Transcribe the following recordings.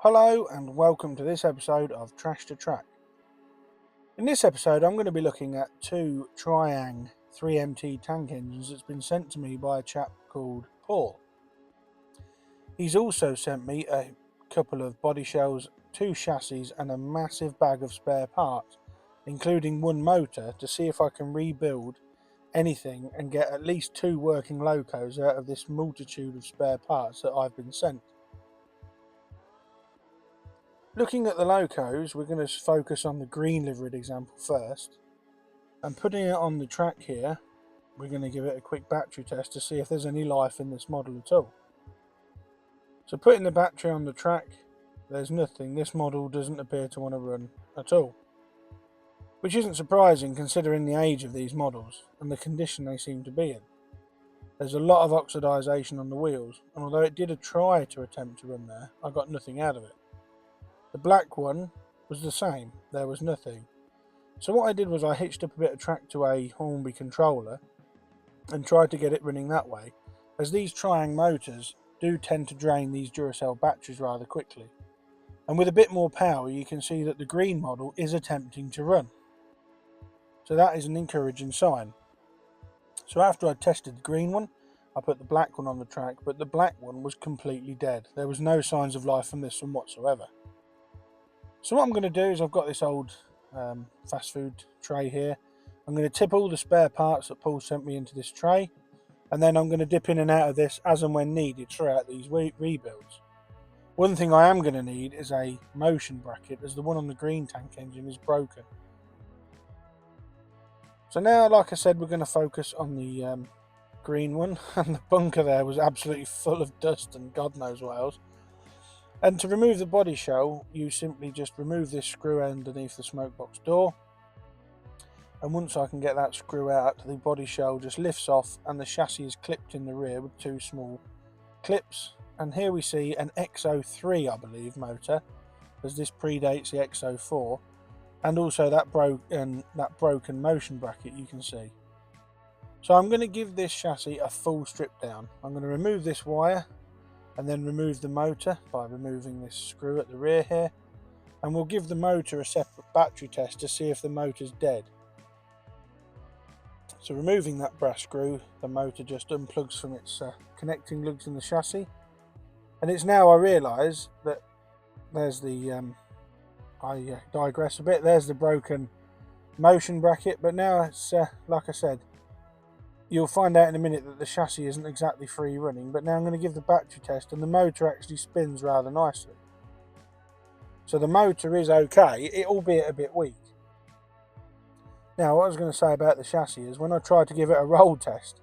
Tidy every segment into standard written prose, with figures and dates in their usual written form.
Hello and welcome to this episode of Trash to Track. In this episode I'm going to be looking at two Triang 3MT tank engines that's been sent to me by a chap called Paul. He's also sent me a couple of body shells, two chassis and a massive bag of spare parts, including one motor, to see if I can rebuild anything and get at least two working locos out of this multitude of spare parts that I've been sent. Looking at the locos, we're going to focus on the green liveried example first, and putting it on the track here, we're going to give it a quick battery test to see if there's any life in this model at all. So putting the battery on the track, there's nothing. This model doesn't appear to want to run at all, which isn't surprising considering the age of these models and the condition they seem to be in. There's a lot of oxidisation on the wheels, and although it did try to attempt to run there, I got nothing out of it. The black one was the same, there was nothing. So what I did was I hitched up a bit of track to a Hornby controller and tried to get it running that way, as these Triang motors do tend to drain these Duracell batteries rather quickly. And with a bit more power you can see that the green model is attempting to run. So that is an encouraging sign. So after I tested the green one, I put the black one on the track, but the black one was completely dead. There was no signs of life from this one whatsoever. So what I'm going to do is I've got this old fast food tray here. I'm going to tip all the spare parts that Paul sent me into this tray, and then I'm going to dip in and out of this as and when needed throughout these rebuilds. One thing I am going to need is a motion bracket, as the one on the green tank engine is broken. So now, like I said, we're going to focus on the green one, and the bunker there was absolutely full of dust and God knows what else. And to remove the body shell, you simply just remove this screw underneath the smoke box door, and once I can get that screw out, the body shell just lifts off and the chassis is clipped in the rear with two small clips. And here we see an XO3, I believe, motor, as this predates the XO4, and also that broken motion bracket you can see. So I'm going to give this chassis a full strip down. I'm going to remove this wire and then remove the motor by removing this screw at the rear here, and we'll give the motor a separate battery test to see if the motor's dead. So removing that brass screw, the motor just unplugs from its connecting lugs in the chassis, and it's now I realise that there's the I digress a bit, there's the broken motion bracket, but now it's like I said, you'll find out in a minute that the chassis isn't exactly free running, but now I'm going to give the battery test and the motor actually spins rather nicely. So the motor is okay, albeit a bit weak. Now what I was going to say about the chassis is when I tried to give it a roll test,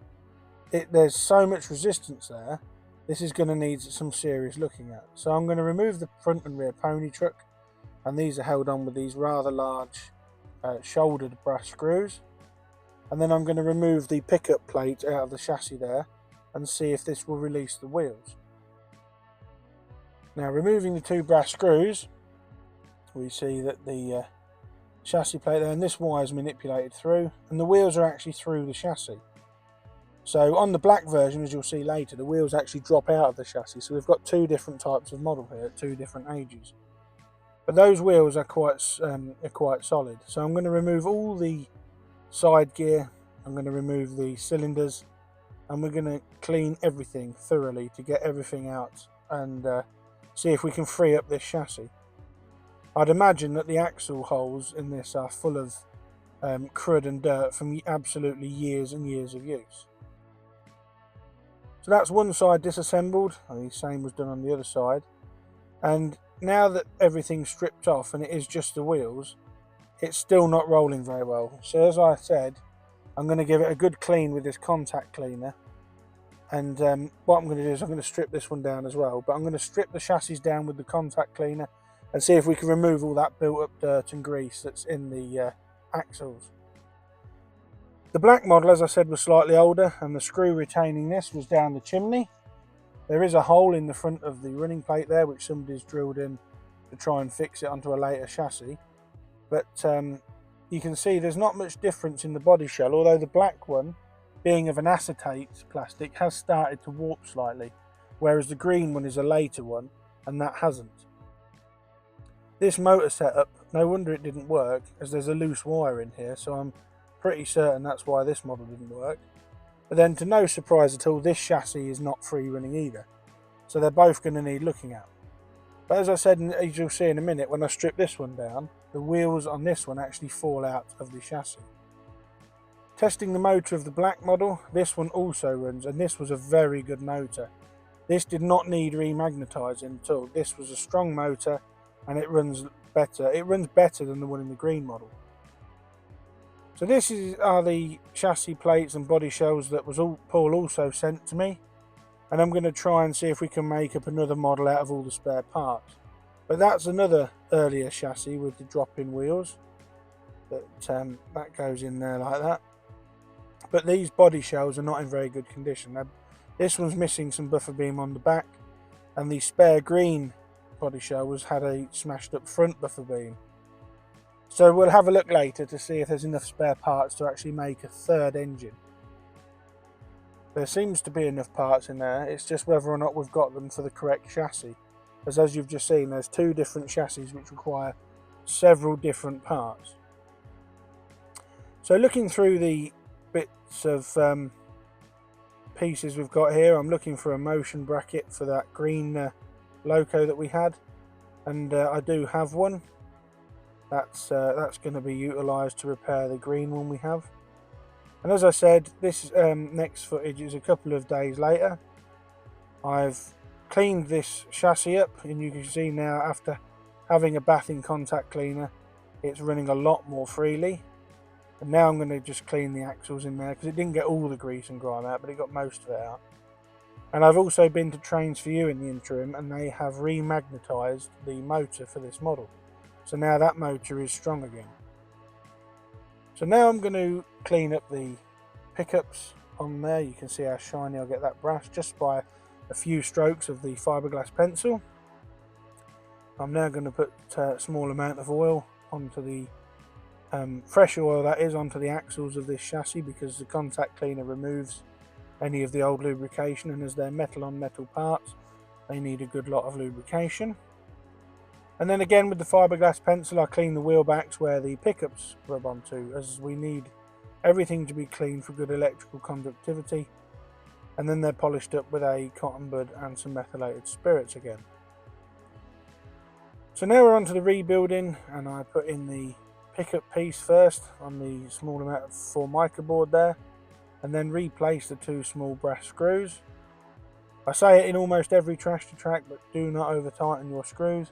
there's so much resistance there, this is going to need some serious looking at. So I'm going to remove the front and rear pony truck, and these are held on with these rather large shouldered brass screws. And then I'm going to remove the pickup plate out of the chassis there and see if this will release the wheels. Now removing the two brass screws, we see that the chassis plate there, and this wire is manipulated through, and the wheels are actually through the chassis. So on the black version, as you'll see later, the wheels actually drop out of the chassis. So we've got two different types of model here at two different ages. But those wheels are quite solid. So I'm going to remove all the side gear, I'm going to remove the cylinders, and we're going to clean everything thoroughly to get everything out and see if we can free up this chassis. I'd imagine that the axle holes in this are full of crud and dirt from absolutely years and years of use. So that's one side disassembled, and the same was done on the other side. And now that everything's stripped off and it is just the wheels, it's still not rolling very well. So as I said, I'm going to give it a good clean with this contact cleaner, and what I'm going to do is I'm going to strip this one down as well, but I'm going to strip the chassis down with the contact cleaner and see if we can remove all that built up dirt and grease that's in the axles. The black model, as I said, was slightly older, and the screw retaining this was down the chimney. There is a hole in the front of the running plate there which somebody's drilled in to try and fix it onto a later chassis. But you can see there's not much difference in the body shell, although the black one, being of an acetate plastic, has started to warp slightly, whereas the green one is a later one and that hasn't. This motor setup, no wonder it didn't work, as there's a loose wire in here, so I'm pretty certain that's why this model didn't work. But then, to no surprise at all, this chassis is not free running either, so they're both going to need looking at. But as I said, as you'll see in a minute, when I strip this one down, the wheels on this one actually fall out of the chassis. Testing the motor of the black model, this one also runs, and this was a very good motor. This did not need remagnetising at all. This was a strong motor, and it runs better. It runs better than the one in the green model. So this are the chassis plates and body shells that Paul also sent to me, and I'm going to try and see if we can make up another model out of all the spare parts. But that's another earlier chassis with the drop-in wheels. That goes in there like that. But these body shells are not in very good condition. This one's missing some buffer beam on the back, and the spare green body shell had a smashed up front buffer beam. So we'll have a look later to see if there's enough spare parts to actually make a third engine. There seems to be enough parts in there, it's just whether or not we've got them for the correct chassis. As you've just seen, there's two different chassis which require several different parts. So looking through the bits of pieces we've got here, I'm looking for a motion bracket for that green loco that we had, and I do have one. That's going to be utilised to repair the green one we have. And as I said, this next footage is a couple of days later. I've cleaned this chassis up, and you can see now, after having a bath in contact cleaner, it's running a lot more freely. And now I'm going to just clean the axles in there, because it didn't get all the grease and grime out, but it got most of it out. And I've also been to Trains for You in the interim, and they have remagnetised the motor for this model. So now that motor is strong again. So now I'm going to clean up the pickups on there. You can see how shiny I'll get that brass just by a few strokes of the fiberglass pencil. I'm now going to put a small amount of oil onto the fresh oil, that is, onto the axles of this chassis, because the contact cleaner removes any of the old lubrication, and as they're metal on metal parts, they need a good lot of lubrication. And then again with the fiberglass pencil, I clean the wheel backs where the pickups rub onto, as we need everything to be clean for good electrical conductivity. And then they're polished up with a cotton bud and some methylated spirits again. So now we're on to the rebuilding, and I put in the pickup piece first on the small amount of Formica board there, and then replace the two small brass screws. I say it in almost every trash to track, but do not over tighten your screws,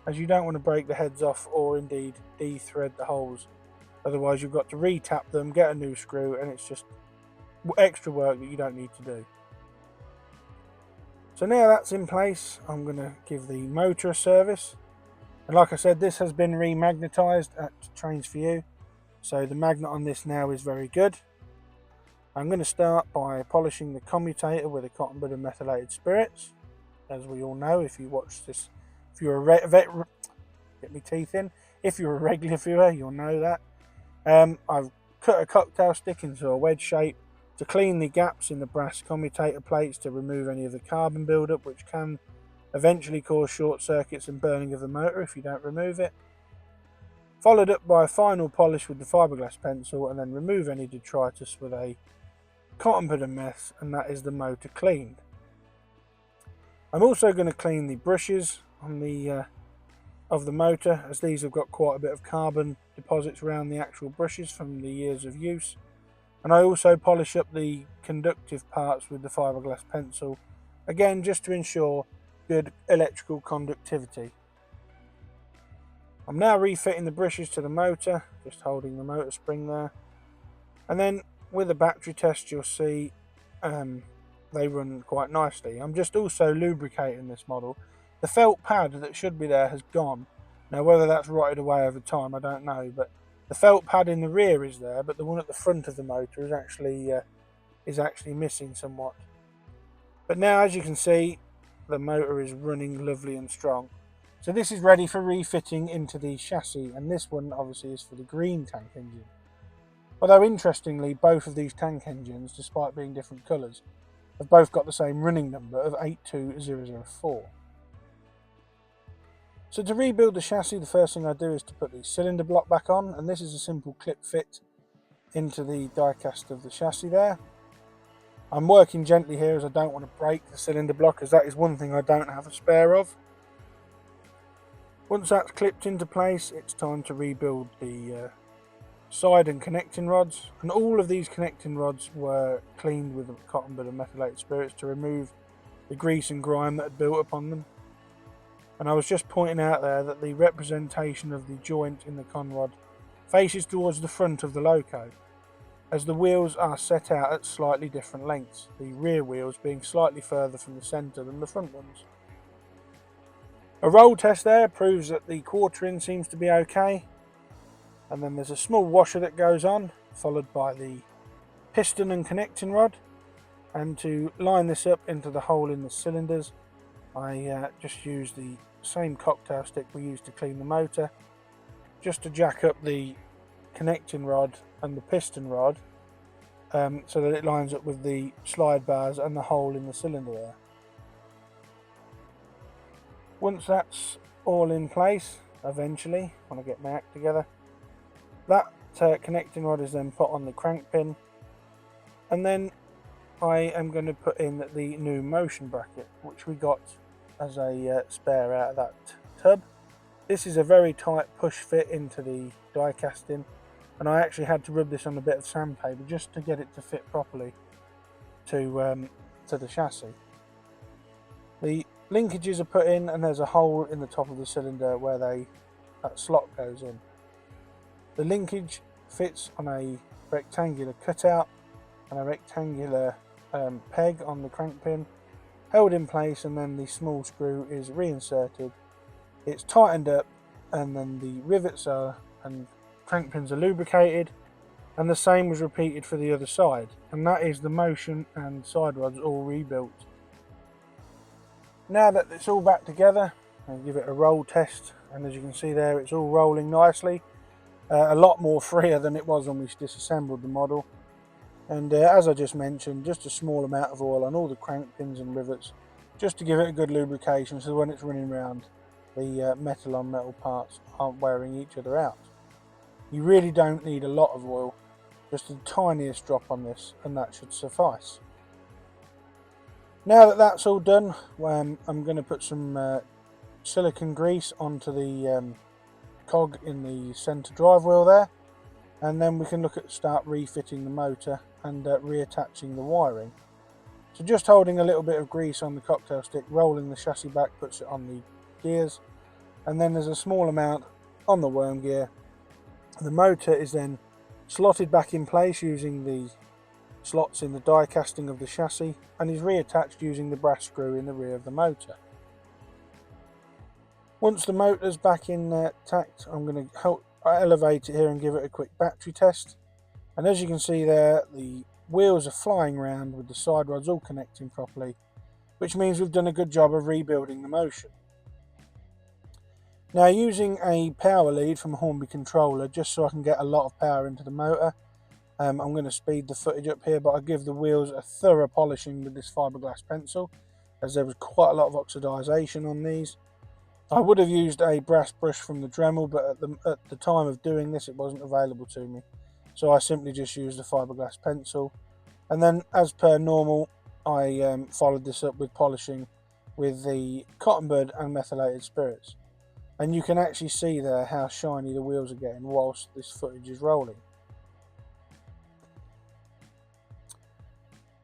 as you don't want to break the heads off or indeed de-thread the holes. Otherwise you've got to re-tap them, get a new screw, and it's just extra work that you don't need to do. So now that's in place, I'm going to give the motor a service. And like I said, this has been remagnetised at Trains for You, so the magnet on this now is very good. I'm going to start by polishing the commutator with a cotton bud and methylated spirits. As we all know, if you watch this, if you're a if you're a regular viewer, you'll know that. I've cut a cocktail stick into a wedge shape to clean the gaps in the brass commutator plates to remove any of the carbon buildup, which can eventually cause short circuits and burning of the motor if you don't remove it. Followed up by a final polish with the fiberglass pencil, and then remove any detritus with a cotton bud and mess, and that is the motor cleaned. I'm also going to clean the brushes on the of the motor, as these have got quite a bit of carbon deposits around the actual brushes from the years of use. And I also polish up the conductive parts with the fiberglass pencil, again just to ensure good electrical conductivity. I'm now refitting the brushes to the motor, just holding the motor spring there. And then with the battery test, you'll see they run quite nicely. I'm just also lubricating this model. The felt pad that should be there has gone. Now whether that's rotted away over time, I don't know, but the felt pad in the rear is there, but the one at the front of the motor is actually missing somewhat. But now, as you can see, the motor is running lovely and strong. So this is ready for refitting into the chassis, and this one obviously is for the green tank engine. Although interestingly, both of these tank engines, despite being different colours, have both got the same running number of 82004. So to rebuild the chassis, the first thing I do is to put the cylinder block back on, and this is a simple clip fit into the die cast of the chassis there. I'm working gently here as I don't want to break the cylinder block, as that is one thing I don't have a spare of. Once that's clipped into place, it's time to rebuild the side and connecting rods, and all of these connecting rods were cleaned with cotton bud and methylated spirits to remove the grease and grime that had built upon them. And I was just pointing out there that the representation of the joint in the conrod faces towards the front of the loco, as the wheels are set out at slightly different lengths, the rear wheels being slightly further from the centre than the front ones. A roll test there proves that the quartering seems to be okay, and then there's a small washer that goes on, followed by the piston and connecting rod. And to line this up into the hole in the cylinders, I just use the same cocktail stick we used to clean the motor, just to jack up the connecting rod and the piston rod, so that it lines up with the slide bars and the hole in the cylinder there. Once that's all in place, eventually, when I get my act together, that connecting rod is then put on the crank pin, and then I am going to put in the new motion bracket, which we got as a spare out of that tub. This is a very tight push fit into the die casting, and I actually had to rub this on a bit of sandpaper just to get it to fit properly to the chassis. The linkages are put in, and there's a hole in the top of the cylinder where that slot goes in. The linkage fits on a rectangular cutout and a rectangular peg on the crank pin, held in place, and then the small screw is reinserted. It's tightened up, and then the rivets and crank pins are lubricated, and the same was repeated for the other side, and that is the motion and side rods all rebuilt. Now that it's all back together, I'll give it a roll test, and as you can see there, it's all rolling nicely, a lot more freer than it was when we disassembled the model. And as I just mentioned, just a small amount of oil on all the crank pins and rivets, just to give it a good lubrication, so when it's running around, the metal on metal parts aren't wearing each other out. You really don't need a lot of oil, just the tiniest drop on this, and that should suffice. Now that that's all done, I'm going to put some silicone grease onto the cog in the centre drive wheel there, and then we can look at start refitting the motor and reattaching the wiring. So just holding a little bit of grease on the cocktail stick, rolling the chassis back puts it on the gears, and then there's a small amount on the worm gear. The motor is then slotted back in place using the slots in the die casting of the chassis, and is reattached using the brass screw in the rear of the motor. Once the motor's back intact, I'm going to help elevate it here and give it a quick battery test. And as you can see there, the wheels are flying around with the side rods all connecting properly, which means we've done a good job of rebuilding the motion. Now, using a power lead from a Hornby controller, just so I can get a lot of power into the motor, I'm going to speed the footage up here, but I give the wheels a thorough polishing with this fiberglass pencil, as there was quite a lot of oxidisation on these. I would have used a brass brush from the Dremel, but at the time of doing this it wasn't available to me, so I simply just used a fiberglass pencil. And then, as per normal, I followed this up with polishing with the cotton bud and methylated spirits, and you can actually see there how shiny the wheels are getting whilst this footage is rolling.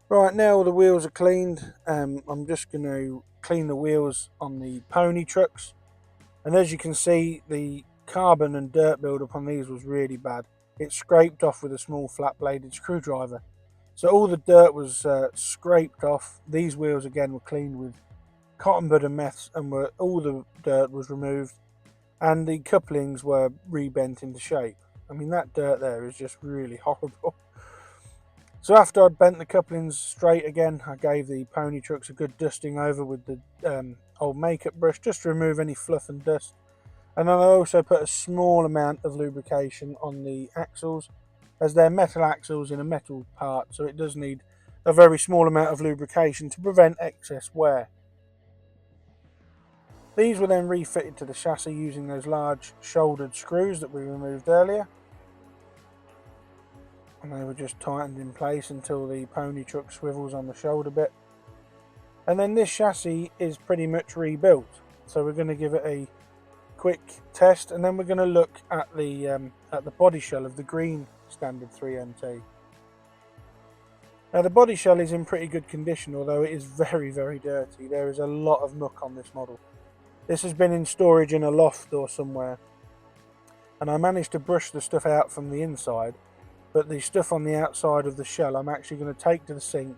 Right, now the wheels are cleaned, I'm just going to clean the wheels on the pony trucks, and as you can see, the carbon and dirt buildup on these was really bad. It scraped off with a small flat bladed screwdriver, so all the dirt was scraped off. These wheels again were cleaned with cotton bud and meths, and all the dirt was removed, and the couplings were rebent into shape. I mean, that dirt there is just really horrible. So after I'd bent the couplings straight again, I gave the pony trucks a good dusting over with the old makeup brush, just to remove any fluff and dust. And then I also put a small amount of lubrication on the axles, as they're metal axles in a metal part, so it does need a very small amount of lubrication to prevent excess wear. These were then refitted to the chassis using those large shouldered screws that we removed earlier. And they were just tightened in place until the pony truck swivels on the shoulder bit. And then this chassis is pretty much rebuilt. So we're going to give it a quick test, and then we're going to look at the body shell of the green standard 3MT. Now the body shell is in pretty good condition, although it is very, very dirty. There is a lot of muck on this model. This has been in storage in a loft or somewhere, and I managed to brush the stuff out from the inside, but the stuff on the outside of the shell I'm actually going to take to the sink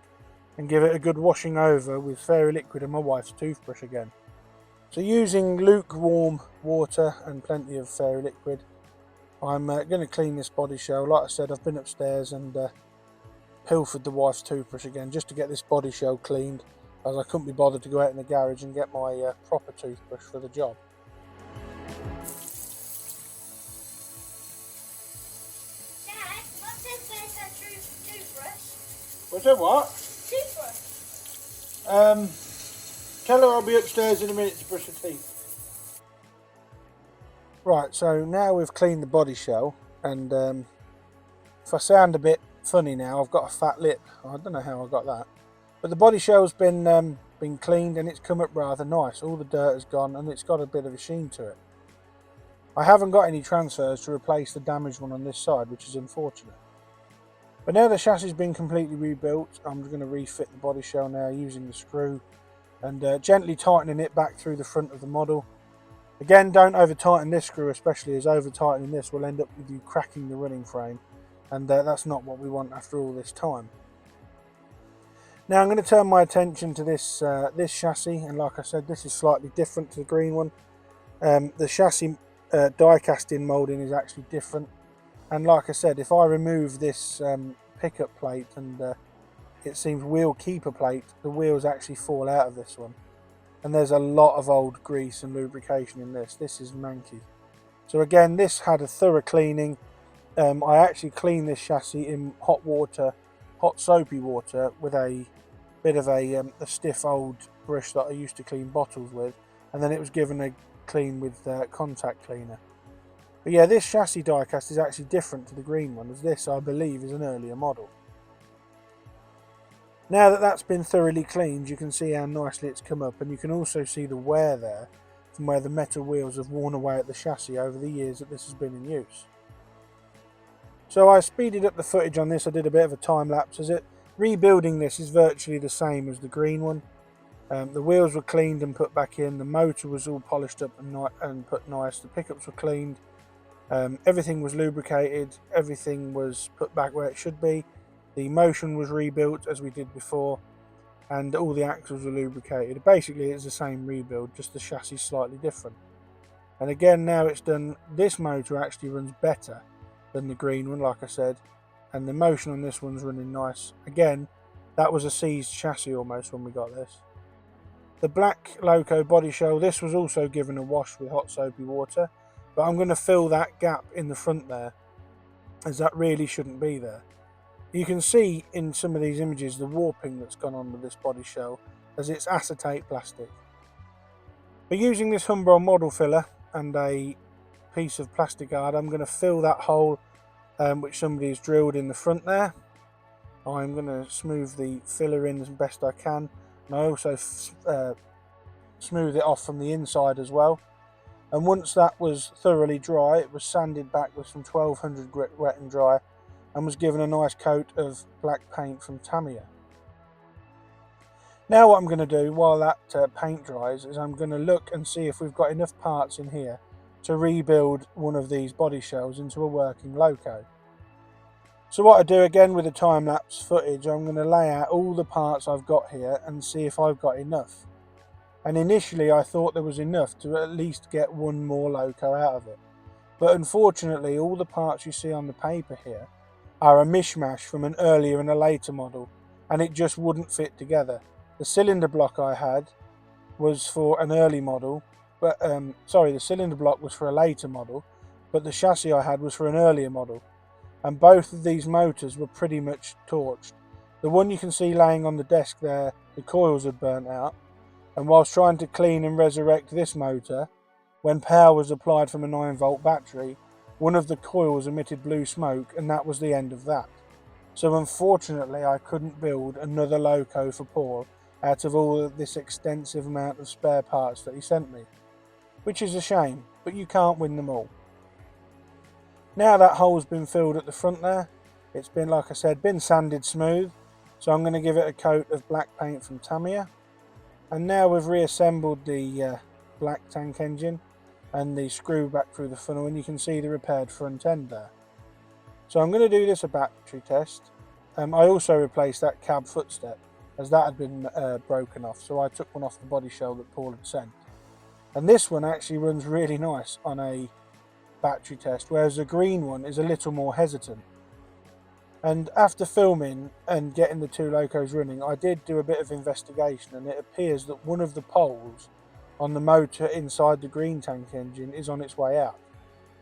and give it a good washing over with fairy liquid and my wife's toothbrush again. So using lukewarm water and plenty of fairy liquid, I'm going to clean this body shell. Like I said, I've been upstairs and pilfered the wife's toothbrush again just to get this body shell cleaned, as I couldn't be bothered to go out in the garage and get my proper toothbrush for the job. Dad, what's this toothbrush? What's that, what? Toothbrush. Tell her I'll be upstairs in a minute to brush her teeth. Right, so now we've cleaned the body shell, and if I sound a bit funny now, I've got a fat lip. I don't know how I got that. But the body shell's been cleaned and it's come up rather nice. All the dirt has gone and it's got a bit of a sheen to it. I haven't got any transfers to replace the damaged one on this side, which is unfortunate. But now the chassis has been completely rebuilt, I'm going to refit the body shell now using the screw and gently tightening it back through the front of the model. Again, don't over tighten this screw, especially as over tightening this will end up with you cracking the running frame, and that's not what we want after all this time. Now I'm going to turn my attention to this chassis, and like I said, this is slightly different to the green one. The chassis die casting moulding is actually different, and like I said, if I remove this pickup plate and it seems wheel keeper plate, the wheels actually fall out of this one, and there's a lot of old grease and lubrication in this. This is manky. So again, this had a thorough cleaning. I actually cleaned this chassis in hot water, hot soapy water, with a bit of a stiff old brush that I used to clean bottles with, and then it was given a clean with contact cleaner. But yeah, this chassis die cast is actually different to the green one, as this, I believe, is an earlier model. Now that that's been thoroughly cleaned, you can see how nicely it's come up, and you can also see the wear there from where the metal wheels have worn away at the chassis over the years that this has been in use. So I speeded up the footage on this. I did a bit of a time lapse, as it rebuilding this is virtually the same as the green one. The wheels were cleaned and put back in, the motor was all polished up and put nice, the pickups were cleaned, everything was lubricated, everything was put back where it should be. The motion was rebuilt as we did before, and all the axles were lubricated. Basically it's the same rebuild, just the chassis slightly different. And again, now it's done, this motor actually runs better than the green one, like I said, and the motion on this one's running nice. Again, that was a seized chassis almost when we got this. The black loco body shell, this was also given a wash with hot soapy water, but I'm going to fill that gap in the front there, as that really shouldn't be there. You can see in some of these images the warping that's gone on with this body shell, as it's acetate plastic. But using this Humbrol model filler and a piece of plastic guard, I'm going to fill that hole which somebody's drilled in the front there. I'm going to smooth the filler in as best I can, and I also smooth it off from the inside as well. And once that was thoroughly dry, it was sanded back with some 1200 grit wet and dry, and was given a nice coat of black paint from Tamiya. Now what I'm going to do while that paint dries is I'm going to look and see if we've got enough parts in here to rebuild one of these body shells into a working loco. So what I do again with the time-lapse footage, I'm going to lay out all the parts I've got here and see if I've got enough. And initially I thought there was enough to at least get one more loco out of it. But unfortunately all the parts you see on the paper here are a mishmash from an earlier and a later model, and it just wouldn't fit together. The cylinder block I had was for an early model, but the cylinder block was for a later model, but the chassis I had was for an earlier model, and both of these motors were pretty much torched. The one you can see laying on the desk there, the coils had burnt out, And whilst trying to clean and resurrect this motor, when power was applied from a 9-volt battery, one of the coils emitted blue smoke, and that was the end of that. So unfortunately I couldn't build another loco for Paul out of all of this extensive amount of spare parts that he sent me, which is a shame, but you can't win them all. Now that hole's been filled at the front there, it's been, like I said, been sanded smooth, so I'm going to give it a coat of black paint from Tamiya. And now we've reassembled the black tank engine and the screw back through the funnel, and you can see the repaired front end there. So I'm going to do this a battery test. I also replaced that cab footstep as that had been broken off, so I took one off the body shell that Paul had sent. And this one actually runs really nice on a battery test, whereas the green one is a little more hesitant. And after filming and getting the two locos running, I did do a bit of investigation, and it appears that one of the poles on the motor inside the green tank engine is on its way out.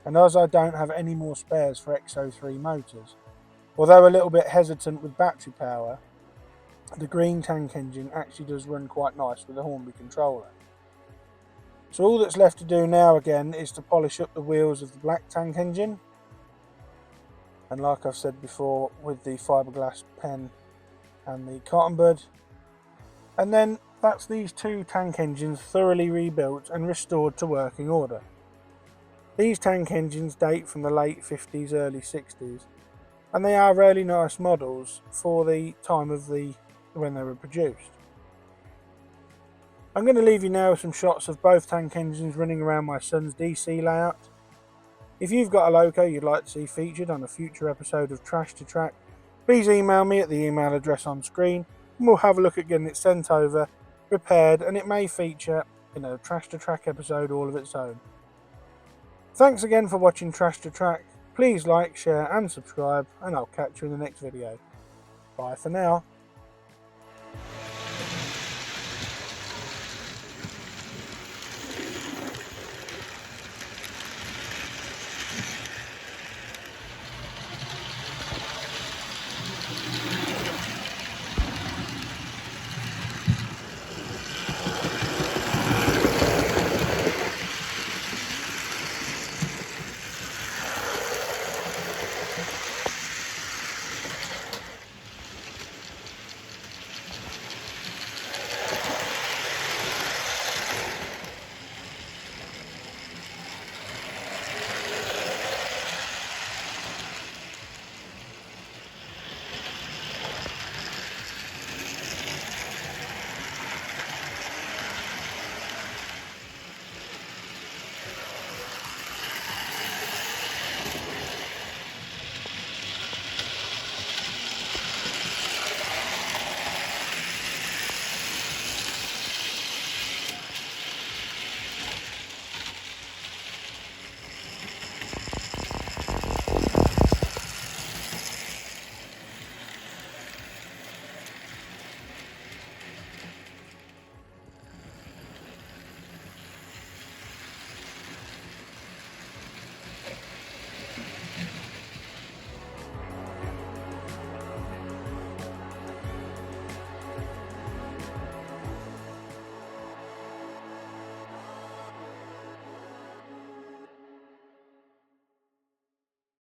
And as I don't have any more spares for XO3 motors, although a little bit hesitant with battery power, the green tank engine actually does run quite nice with a Hornby controller. So all that's left to do now again is to polish up the wheels of the black tank engine. And like I've said before, with the fiberglass pen and the cotton bud. And then that's these two tank engines thoroughly rebuilt and restored to working order. These tank engines date from the late 50s, early 60s, and they are really nice models for the time of when they were produced. I'm going to leave you now with some shots of both tank engines running around my son's DC layout. If you've got a loco you'd like to see featured on a future episode of Trash to Track, please email me at the email address on screen, and we'll have a look at getting it sent over, repaired, and it may feature in a Trash to Track episode all of its own. Thanks again for watching Trash to Track. Please like, share and subscribe, and I'll catch you in the next video. Bye for now.